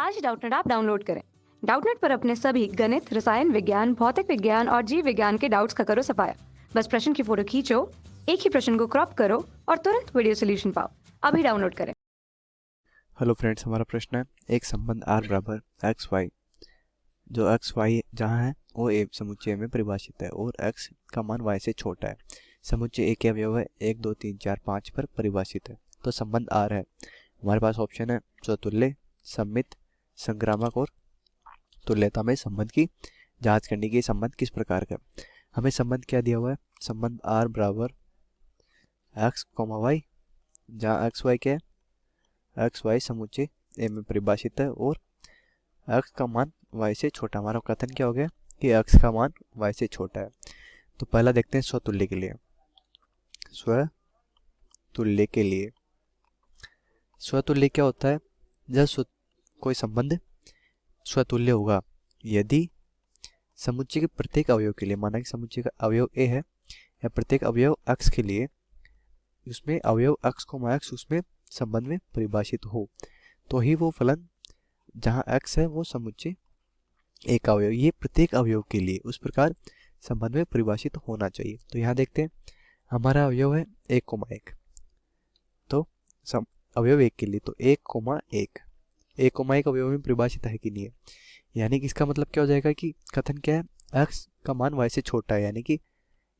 आज Doubtnut app download करें। Doubtnut पर अपने सभी गणित, रसायन विज्ञान, भौतिक विज्ञान और जीव विज्ञान के डाउट्स का करो सफाया। बस प्रश्न की फोटो खींचो, एक ही प्रश्न को क्रॉप करो और तुरंत वीडियो सोल्यूशन पाओ। अभी डाउनलोड करें। हेलो फ्रेंड्स, हमारा प्रश्न है एक संबंध r बराबर एक्स वाई, जो एक्स वाई जहाँ है वो ए समुच्चय में परिभाषित है और x का मान y से छोटा है। समुच्चय ए के अवयव है 1 2 3 4 5 पर परिभाषित है। तो संबंध r है। हमारे पास ऑप्शन है स्वतुल्य, सममित, संक्रामक और तुल्यता में संबंध की जांच करने की। संबंध किस प्रकार का? हमें संबंध क्या दिया हुआ है? संबंध r बराबर एक्स कॉमा वाई, जहाँ एक्स वाई क्या है? एक्स वाई समुच्चय ए में परिभाषित है और x का मान y से छोटा। हमारा कथन क्या हो गया कि x का मान y से छोटा है। तो पहला देखते हैं स्वतुल्य के लिए। स्वतुल्य के लिए स्वतुल्य क्या होता है? जब कोई संबंध स्वतुल्य होगा यदि समुच्चय के प्रत्येक अवयव के लिए, माना कि समुच्चय का अवयव a है या प्रत्येक अवयव x के लिए उसमें अवयव x को x उसमें संबंध में परिभाषित हो, तो ही वो फलन जहाँ x है वो समुच्चय एक अवयव, ये प्रत्येक अवयव के लिए उस प्रकार संबंध में परिभाषित होना चाहिए। तो यहाँ देखते हैं हमारा अवयव है 1,1, तो अवयव 1 के लिए तो 1,1 अवयव में परिभाषित है कि नहीं है। यानी कि इसका मतलब क्या हो जाएगा कि कथन क्या है? x का मान y से छोटा है, यानी कि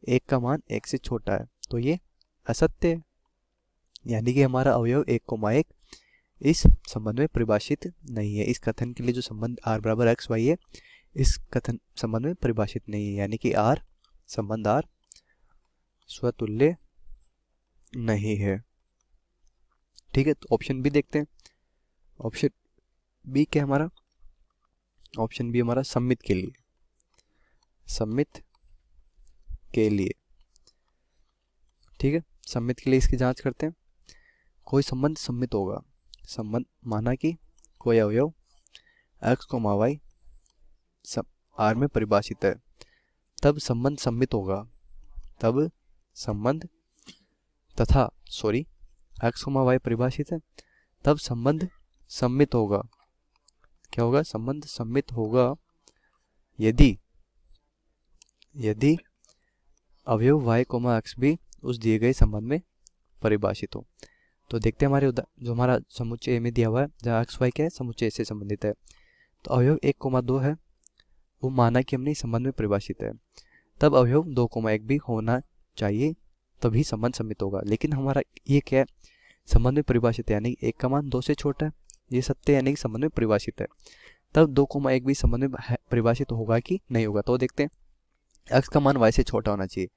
1 का मान 1 से छोटा है, तो ये असत्य है। यानी कि हमारा अवयव 1,1 इस संबंध में परिभाषित नहीं है। इस कथन के लिए जो संबंध r बराबर एक्स वाई है इस कथन संबंध में परिभाषित नहीं है, यानी कि संबंध r स्वतुल्य नहीं है। ठीक है, तो ऑप्शन बी देखते हैं। ऑप्शन बी क्या हमारा? ऑप्शन बी हमारा सम्मित के लिए। सम्मित के लिए, ठीक है, सम्मित के लिए इसकी जांच करते हैं। कोई संबंध सम्मित होगा, संबंध माना कि कोई अवयव x को y r में परिभाषित है, तब संबंध सम्मित होगा। तब संबंध तथा x y परिभाषित है, तब संबंध सम्मित होगा। क्या होगा? संबंध सम्मित होगा यदि अवयव y x भी उस दिए गए संबंध में परिभाषित हो। तो देखते हैं हमारे जो हमारा समुच्चय में दिया हुआ है जहाँ x y क्या है? समुच्चय से संबंधित है। तो अवयव 1,2 है, वो माना कि हमने संबंध में परिभाषित है, तब अवयव 2,1 भी होना चाहिए, तभी संबंध सम्मित होगा। लेकिन हमारा ये क्या है? संबंध में परिभाषित है, यानी 1 का मान 2 से छोटा है, ये सत्य, यानी कि संबंध में परिभाषित है, तब 2,1 भी संबंध में परिभाषित होगा कि नहीं होगा। तो देखते हैं x का मान y से छोटा होना चाहिए,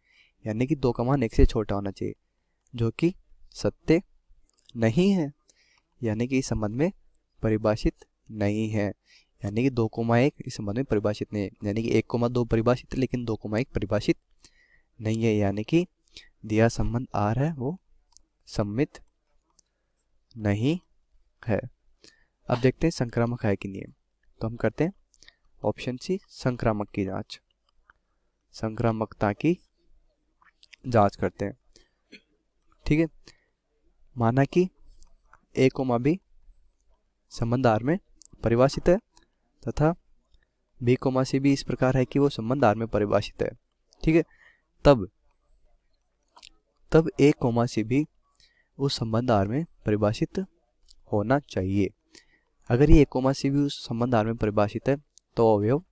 यानी कि 2 का मान 1 से छोटा होना चाहिए, जो कि सत्य नहीं है, यानी कि इस संबंध में परिभाषित नहीं है। यानी कि 2,1 इस संबंध में परिभाषित नहीं है, यानी कि 1,2 परिभाषित है लेकिन 2,1 परिभाषित नहीं है, यानी कि दिया संबंध r है वो सम्मित नहीं है। अब देखते हैं संक्रामक है कि नहीं है। तो हम करते हैं ऑप्शन सी, संक्रामक की जांच। संक्रामकता की जांच करते हैं। ठीक है, माना कि a, b संबंध r में परिभाषित है तथा b, c भी इस प्रकार है कि वो संबंध r में परिभाषित है। ठीक है, तब a, c भी उस संबंध r में परिभाषित होना चाहिए। अगर ये a, c भी उस संबंध r में परिभाषित है तो अवयव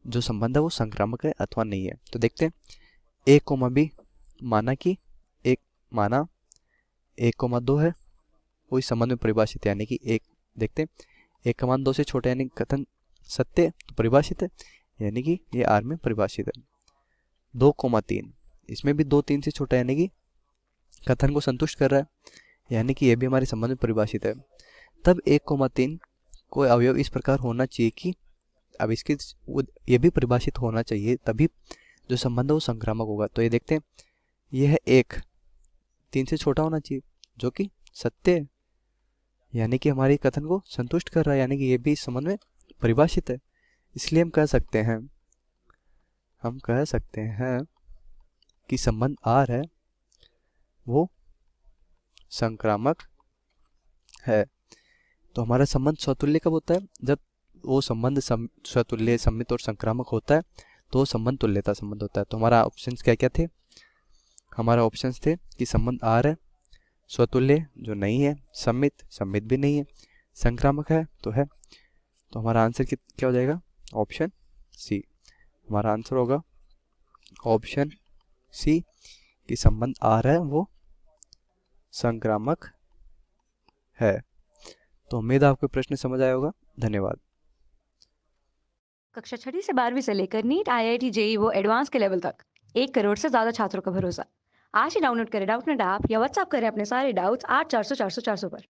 जो संबंध है वो संक्रामक है अथवा नहीं है। तो देखते हैं a, b माना कि माना 1,2 है, वो इस संबंध में परिभाषित है, यानी कि एक देखते हैं 1 का मान 2 से छोटा, यानी कथन सत्य तो परिभाषित है, यानी कि ये r में परिभाषित है। 2,3 इसमें भी 2 3 से छोटा, यानी कि कथन को संतुष्ट कर रहा है, यानी कि ये भी हमारे संबंध में परिभाषित है। तब 1,3 कोई अवयव इस प्रकार होना चाहिए कि अब इसकी ये भी परिभाषित होना चाहिए, तभी जो संबंध है वो संक्रामक होगा। तो ये देखते हैं ये है 1 3 से छोटा होना चाहिए, जो कि सत्य है, यानी कि हमारे कथन को संतुष्ट कर रहा है, यानी कि ये भी इस संबंध में परिभाषित है। इसलिए हम कह सकते हैं कि संबंध r है वो संक्रामक है। तो हमारा संबंध स्वतुल्य कब होता है? जब वो संबंध स्वतुल्य, सममित और संक्रामक होता है तो वो संबंध तुल्यता संबंध होता है। तो हमारा ऑप्शंस क्या क्या थे? हमारा ऑप्शंस थे कि संबंध आर है, स्वतुल्य जो नहीं है, सममित भी नहीं है, संक्रामक है तो है। तो हमारा आंसर क्या हो जाएगा? Option C. हमारा आंसर होगा ऑप्शन सी कि संबंध आ रहा है वो संक्रामक है। तो उम्मीद है आपको प्रश्न समझ आया होगा। धन्यवाद। कक्षा 6वीं से 12वीं से लेकर नीट, IIT, जेई वो एडवांस के लेवल तक 1 करोड़ से ज्यादा छात्रों का भरोसा। आज ही डाउनलोड करें डाउटनेट ऐप या व्हाट्सएप करें अपने सारे डाउट्स 8400 400 400 पर।